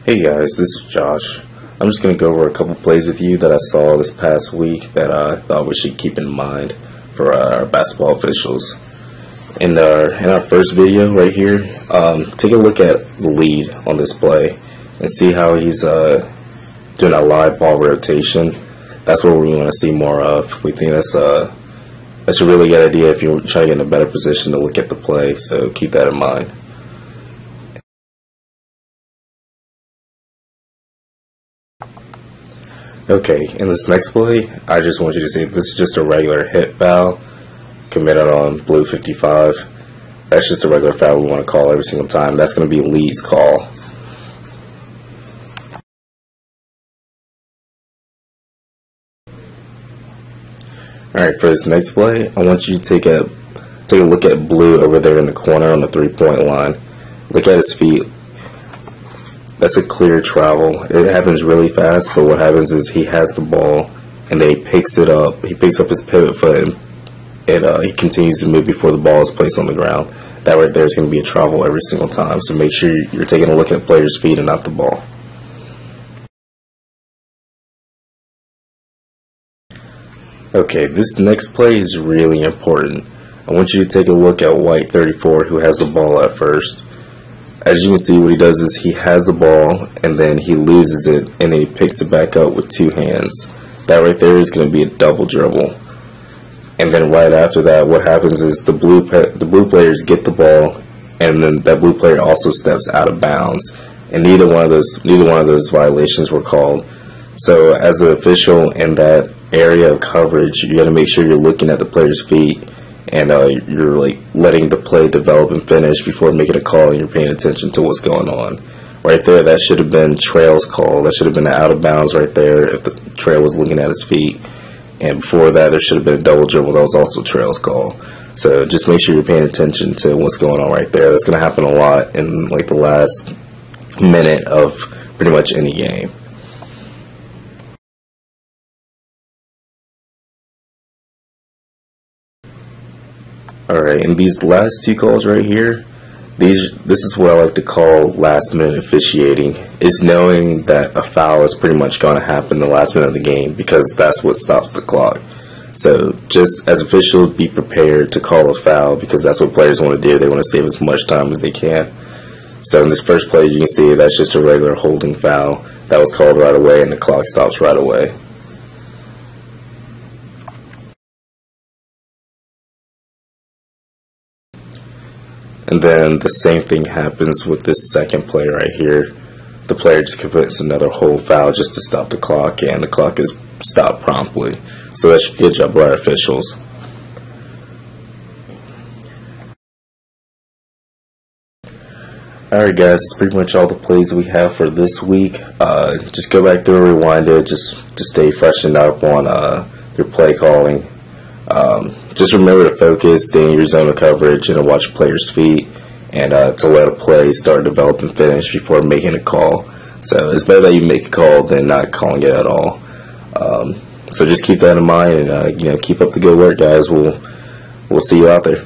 Hey guys, this is Josh. I'm just going to go over a couple plays with you that I saw this past week that I thought we should keep in mind for our basketball officials. In our first video right here, take a look at the lead on this play and see how he's doing a live ball rotation. That's what we want to see more of. We think that's a really good idea if you're trying to get in a better position to look at the play, so keep that in mind. Okay, in this next play, I just want you to see this is just a regular hit foul committed on blue 55. That's just a regular foul we want to call every single time. That's going to be Lee's call. Alright, for this next play, I want you to take a look at blue over there in the corner on the 3-point line. Look at his feet. That's a clear travel. It happens really fast, but what happens is he has the ball and then he picks it up. He picks up his pivot foot and he continues to move before the ball is placed on the ground. That right there is going to be a travel every single time. So make sure you're taking a look at the player's feet and not the ball. Okay, this next play is really important. I want you to take a look at white 34 who has the ball at first. As you can see, what he does is he has the ball and then he loses it and then he picks it back up with two hands. That right there is going to be a double dribble. And then right after that, what happens is the blue players get the ball and then that blue player also steps out of bounds. And neither one of those violations were called. So as an official in that area of coverage, you got to make sure you're looking at the player's feet and you're like letting the play develop and finish before making a call, and you're paying attention to what's going on. Right there, that should have been Trail's call. That should have been out of bounds right there if the Trail was looking at his feet. And before that, there should have been a double dribble. That was also Trail's call. So just make sure you're paying attention to what's going on right there. That's going to happen a lot in like the last minute of pretty much any game. Alright, and these last two calls right here, this is what I like to call last minute officiating. Is knowing that a foul is pretty much going to happen the last minute of the game, because that's what stops the clock. So just as officials, be prepared to call a foul, because that's what players want to do. They want to save as much time as they can. So in this first play, you can see that's just a regular holding foul that was called right away, and the clock stops right away. And then the same thing happens with this second play right here. The player just commits another hold foul just to stop the clock, and the clock is stopped promptly. So that's a good job by our officials. Alright guys, that's pretty much all the plays we have for this week. Just go back through and rewind it just to stay freshened up on your play calling. Just remember to focus, stay in your zone of coverage, and watch players' feet, and to let a play start, develop, and finish before making a call. So it's better that you make a call than not calling it at all. So just keep that in mind, and keep up the good work, guys. We'll see you out there.